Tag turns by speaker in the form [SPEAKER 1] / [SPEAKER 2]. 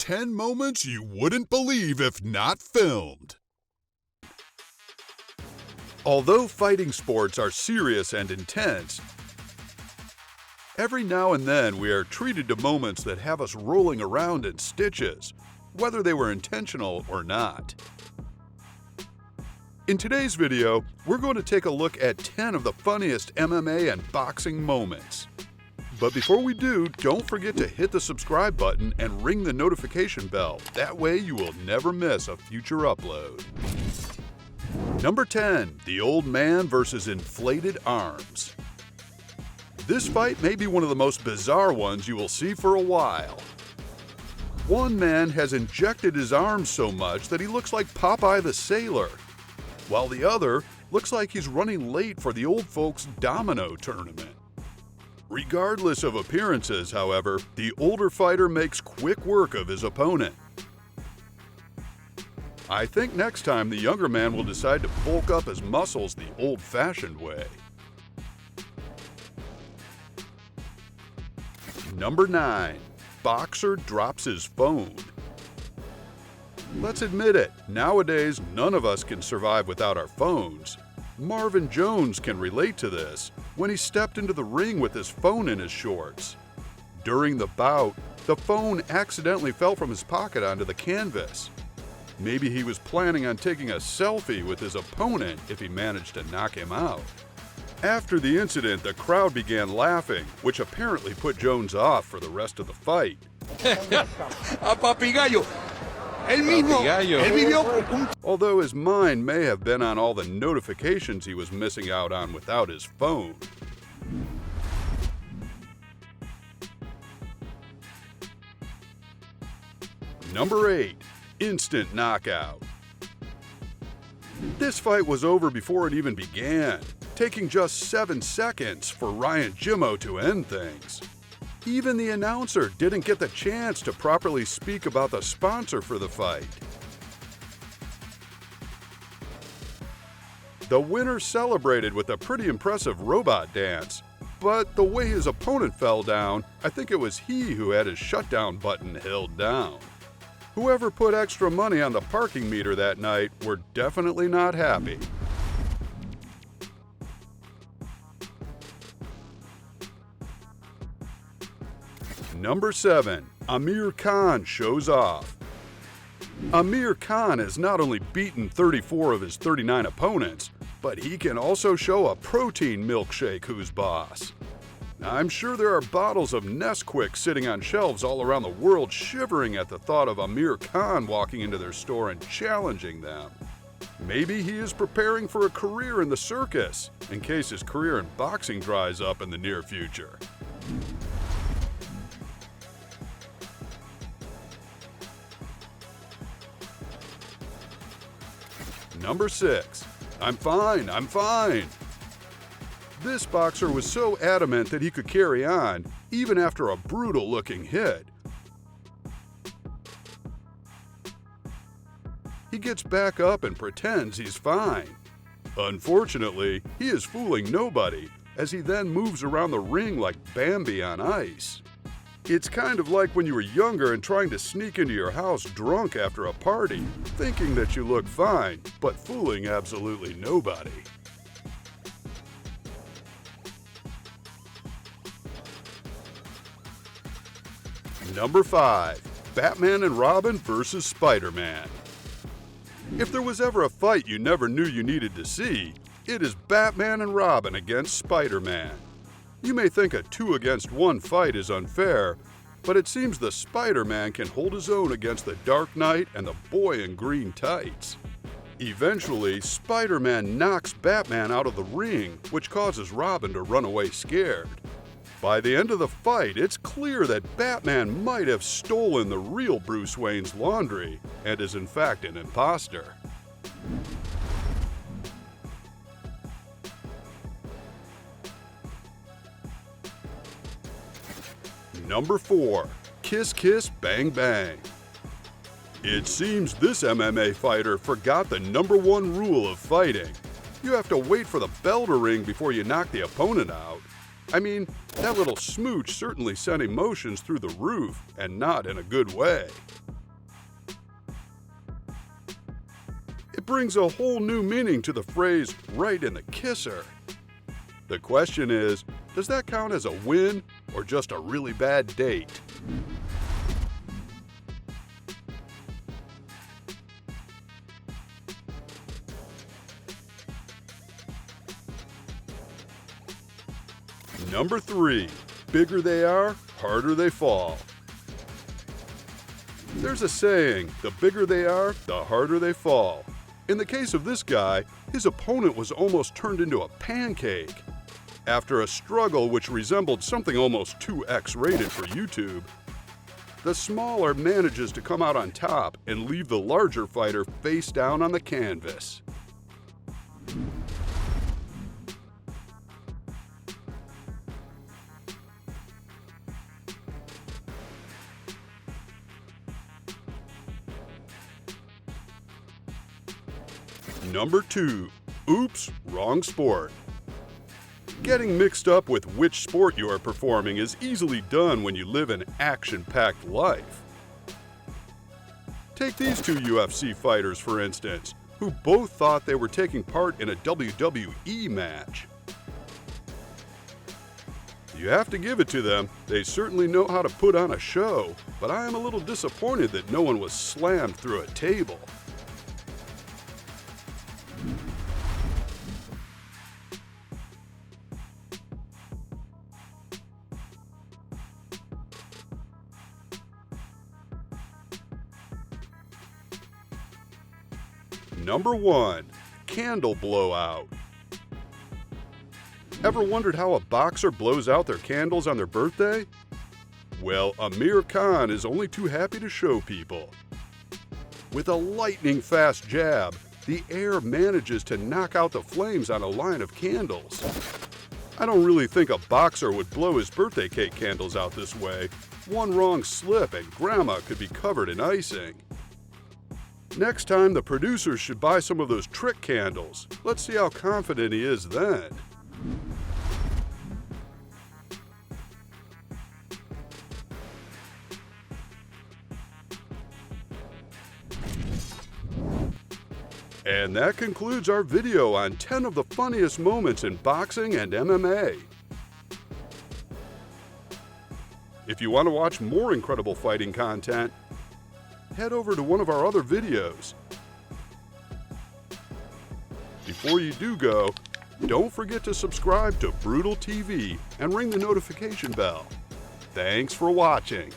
[SPEAKER 1] 10 moments you wouldn't believe if not filmed. Although fighting sports are serious and intense, every now and then we are treated to moments that have us rolling around in stitches, whether they were intentional or not. In today's video, we're going to take a look at 10 of the funniest MMA and boxing moments. But before we do, don't forget to hit the subscribe button and ring the notification bell. That way you will never miss a future upload. Number 10, the old man versus inflated arms. This fight may be one of the most bizarre ones you will see for a while. One man has injected his arms so much that he looks like Popeye the Sailor, while the other looks like he's running late for the old folks' domino tournament. Regardless of appearances, however, the older fighter makes quick work of his opponent. I think next time the younger man will decide to bulk up his muscles the old-fashioned way. Number 9. Boxer drops his phone. Let's admit it, nowadays none of us can survive without our phones. Marvin Jones can relate to this when he stepped into the ring with his phone in his shorts. During the bout, the phone accidentally fell from his pocket onto the canvas. Maybe he was planning on taking a selfie with his opponent if he managed to knock him out. After the incident, the crowd began laughing, which apparently put Jones off for the rest of the fight. Although his mind may have been on all the notifications he was missing out on without his phone. Number 8. Instant knockout. This fight was over before it even began, taking just 7 seconds for Ryan Jimmo to end things. Even the announcer didn't get the chance to properly speak about the sponsor for the fight. The winner celebrated with a pretty impressive robot dance, but the way his opponent fell down, I think it was he who had his shutdown button held down. Whoever put extra money on the parking meter that night were definitely not happy. Number 7. Amirkhan shows off. Amirkhan has not only beaten 34 of his 39 opponents, but he can also show a protein milkshake who's boss. I'm sure there are bottles of Nesquik sitting on shelves all around the world shivering at the thought of Amirkhan walking into their store and challenging them. Maybe he is preparing for a career in the circus, in case his career in boxing dries up in the near future. Number 6. I'm fine, I'm fine. This boxer was so adamant that he could carry on, even after a brutal-looking hit. He gets back up and pretends he's fine. Unfortunately, he is fooling nobody, as he then moves around the ring like Bambi on ice. It's kind of like when you were younger and trying to sneak into your house drunk after a party, thinking that you look fine, but fooling absolutely nobody. Number 5. Batman and Robin versus Spiderman. If there was ever a fight you never knew you needed to see, it is Batman and Robin against Spiderman. You may think a 2-against-1 fight is unfair, but it seems the Spider-Man can hold his own against the Dark Knight and the boy in green tights. Eventually, Spider-Man knocks Batman out of the ring, which causes Robin to run away scared. By the end of the fight, it's clear that Batman might have stolen the real Bruce Wayne's laundry and is in fact an imposter. Number 4. Kiss Kiss Bang Bang. It seems this MMA fighter forgot the number 1 rule of fighting. You have to wait for the bell to ring before you knock the opponent out. I mean, that little smooch certainly sent emotions through the roof, and not in a good way. It brings a whole new meaning to the phrase, right in the kisser. The question is, does that count as a win or just a really bad date? Number 3, bigger they are, harder they fall. There's a saying, the bigger they are, the harder they fall. In the case of this guy, his opponent was almost turned into a pancake. After a struggle which resembled something almost 2X rated for YouTube, the smaller manages to come out on top and leave the larger fighter face down on the canvas. Number 2, oops, wrong sport. Getting mixed up with which sport you are performing is easily done when you live an action-packed life. Take these two UFC fighters, for instance, who both thought they were taking part in a WWE match. You have to give it to them, they certainly know how to put on a show, but I am a little disappointed that no one was slammed through a table. Number 1, candle blowout. Ever wondered how a boxer blows out their candles on their birthday? Well, Amirkhan is only too happy to show people. With a lightning-fast jab, the air manages to knock out the flames on a line of candles. I don't really think a boxer would blow his birthday cake candles out this way. One wrong slip and Grandma could be covered in icing. Next time, the producers should buy some of those trick candles. Let's see how confident he is then. And that concludes our video on 10 of the funniest moments in boxing and MMA. If you want to watch more incredible fighting content, head over to one of our other videos. Before you do go, don't forget to subscribe to Brutal TV and ring the notification bell. Thanks for watching.